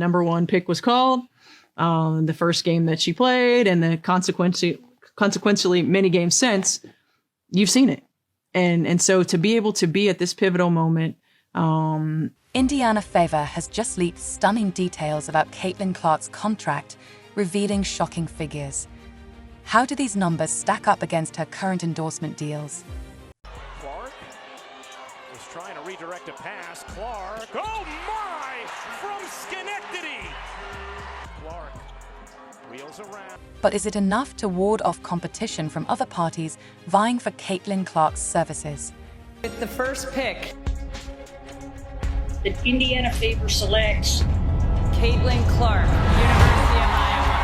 #1 pick was called, the first game that she played, and the consequentially many games since, you've seen it. And so to be able to be at this pivotal moment. Indiana Fever has just leaked stunning details about Caitlin Clark's contract, revealing shocking figures. How do these numbers stack up against her current endorsement deals? Clark is trying to redirect a pass. Clark, oh my! From Schenectady! Clark wheels around. But is it enough to ward off competition from other parties vying for Caitlin Clark's services? With the first pick, the Indiana Fever selects Caitlin Clark, University of Iowa.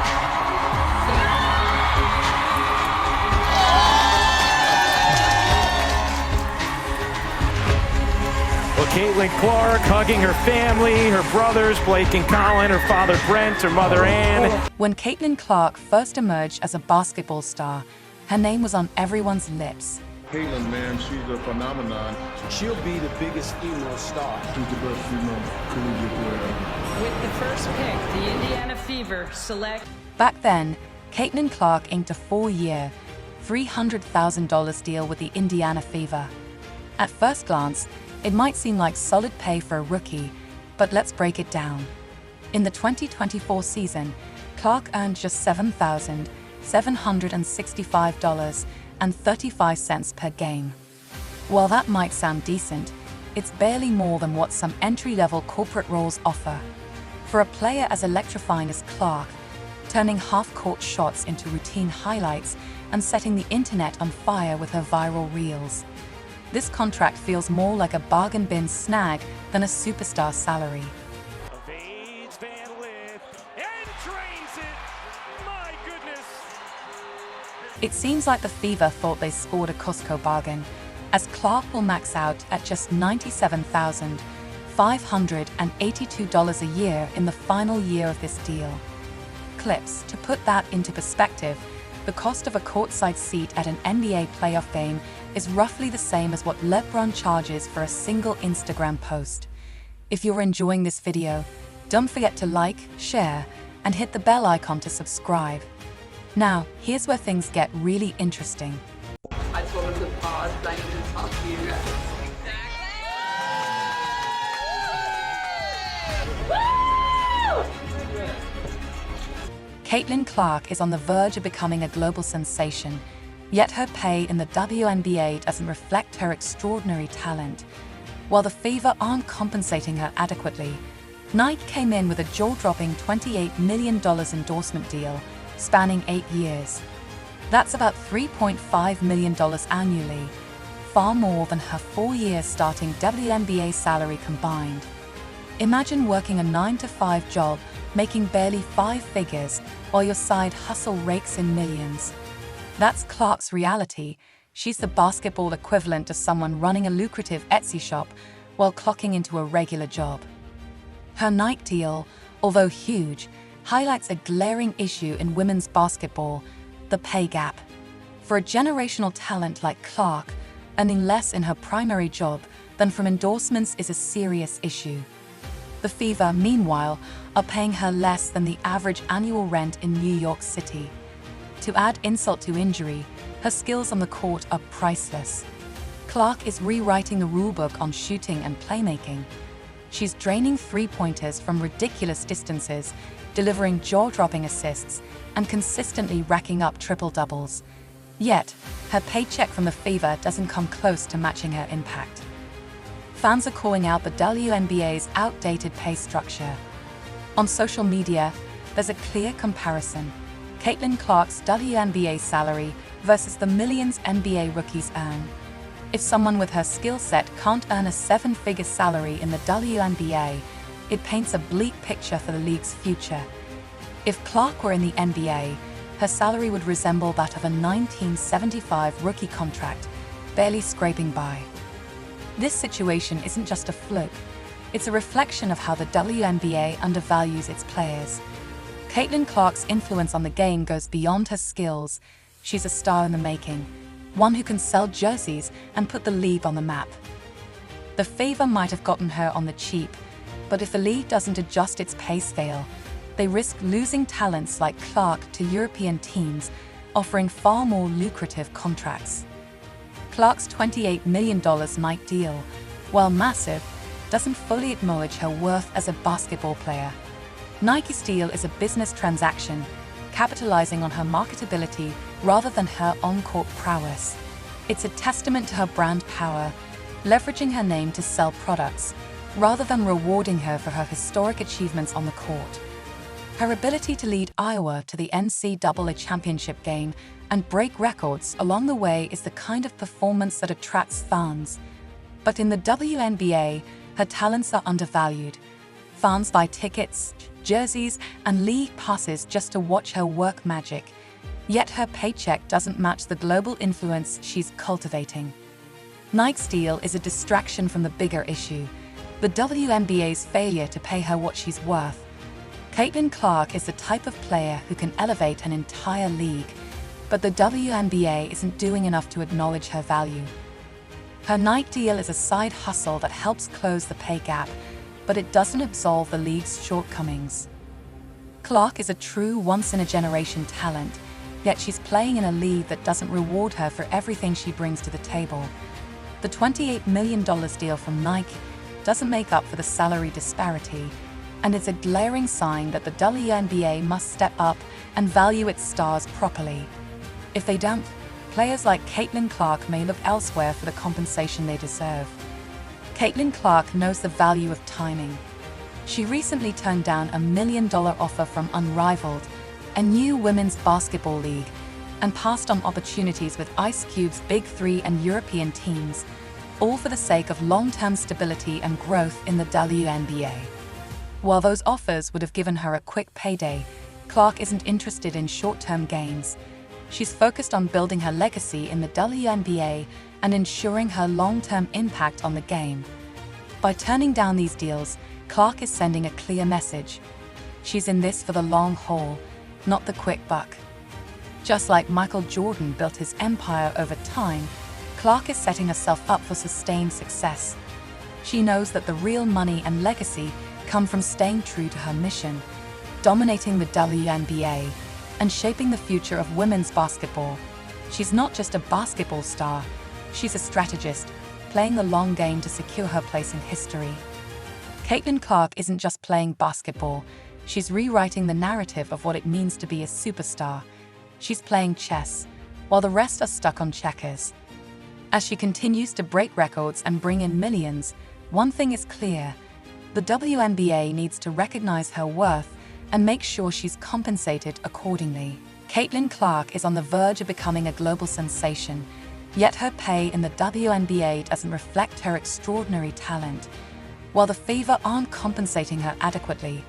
Well, Caitlin Clark hugging her family, her brothers, Blake and Colin, her father Brent, her mother Ann. When Caitlin Clark first emerged as a basketball star, her name was on everyone's lips. Caitlin, man, she's a phenomenon. She'll be the biggest female star. She's the best female collegiate player. With the first pick, the Indiana Fever select. Back then, Caitlin Clark inked a 4-year, $300,000 deal with the Indiana Fever. At first glance, it might seem like solid pay for a rookie, but let's break it down. In the 2024 season, Clark earned just $7,765.35 per game. While that might sound decent, it's barely more than what some entry-level corporate roles offer. For a player as electrifying as Clark, turning half-court shots into routine highlights and setting the internet on fire with her viral reels, this contract feels more like a bargain bin snag than a superstar salary. Evades Van Lith and drains it. My goodness. It seems like the Fever thought they scored a Costco bargain, as Clark will max out at just $97,582 a year in the final year of this deal. Clips, to put that into perspective, the cost of a courtside seat at an NBA playoff game is roughly the same as what LeBron charges for a single Instagram post. If you're enjoying this video, don't forget to like, share, and hit the bell icon to subscribe. Now, here's where things get really interesting. I told him to pause, but I need to talk to you guys. Caitlin Clark is on the verge of becoming a global sensation, yet her pay in the WNBA doesn't reflect her extraordinary talent. While the Fever aren't compensating her adequately, Nike came in with a jaw-dropping $28 million endorsement deal spanning 8 years. That's about $3.5 million annually, far more than her 4-year starting WNBA salary combined. Imagine working a 9-to-5 job, making barely 5 figures, while your side hustle rakes in millions. That's Clark's reality. She's the basketball equivalent to someone running a lucrative Etsy shop while clocking into a regular job. Her Nike deal, although huge, highlights a glaring issue in women's basketball: the pay gap. For a generational talent like Clark, earning less in her primary job than from endorsements is a serious issue. The Fever, meanwhile, are paying her less than the average annual rent in New York City. To add insult to injury, her skills on the court are priceless. Clark is rewriting the rulebook on shooting and playmaking. She's draining three-pointers from ridiculous distances, delivering jaw-dropping assists, and consistently racking up triple-doubles. Yet, her paycheck from the Fever doesn't come close to matching her impact. Fans are calling out the WNBA's outdated pay structure. On social media, there's a clear comparison: Caitlin Clark's WNBA salary versus the millions NBA rookies earn. If someone with her skill set can't earn a 7-figure salary in the WNBA, it paints a bleak picture for the league's future. If Clark were in the NBA, her salary would resemble that of a 1975 rookie contract, barely scraping by. This situation isn't just a fluke, it's a reflection of how the WNBA undervalues its players. Caitlin Clark's influence on the game goes beyond her skills. She's a star in the making, one who can sell jerseys and put the league on the map. The Fever might have gotten her on the cheap, But if the league doesn't adjust its pay scale, they risk losing talents like Clark to European teams offering far more lucrative contracts. Clark's $28 million Nike deal, while massive, doesn't fully acknowledge her worth as a basketball player. Nike's deal is a business transaction, capitalizing on her marketability rather than her on-court prowess. It's a testament to her brand power, leveraging her name to sell products, rather than rewarding her for her historic achievements on the court. Her ability to lead Iowa to the NCAA championship game and break records along the way is the kind of performance that attracts fans. But in the WNBA, her talents are undervalued. Fans buy tickets, jerseys, and league passes just to watch her work magic. Yet her paycheck doesn't match the global influence she's cultivating. Nike's deal is a distraction from the bigger issue, the WNBA's failure to pay her what she's worth. Caitlin Clark is the type of player who can elevate an entire league, but the WNBA isn't doing enough to acknowledge her value. Her Nike deal is a side hustle that helps close the pay gap, but it doesn't absolve the league's shortcomings. Clark is a true once-in-a-generation talent, yet she's playing in a league that doesn't reward her for everything she brings to the table. The $28 million deal from Nike doesn't make up for the salary disparity, and it's a glaring sign that the WNBA must step up and value its stars properly. If they don't, players like Caitlin Clark may look elsewhere for the compensation they deserve. Caitlin Clark knows the value of timing. She recently turned down a $1 million offer from Unrivaled, a new women's basketball league, and passed on opportunities with Ice Cube's Big Three and European teams, all for the sake of long-term stability and growth in the WNBA. While those offers would have given her a quick payday, Clark isn't interested in short-term gains. She's focused on building her legacy in the WNBA and ensuring her long-term impact on the game. By turning down these deals, Clark is sending a clear message. She's in this for the long haul, not the quick buck. Just like Michael Jordan built his empire over time, Clark is setting herself up for sustained success. She knows that the real money and legacy come from staying true to her mission, dominating the WNBA, and shaping the future of women's basketball. She's not just a basketball star, she's a strategist, playing the long game to secure her place in history. Caitlin Clark isn't just playing basketball, she's rewriting the narrative of what it means to be a superstar. She's playing chess, while the rest are stuck on checkers. As she continues to break records and bring in millions, one thing is clear: the WNBA needs to recognize her worth and make sure she's compensated accordingly. Caitlin Clark is on the verge of becoming a global sensation, yet her pay in the WNBA doesn't reflect her extraordinary talent. While the Fever aren't compensating her adequately,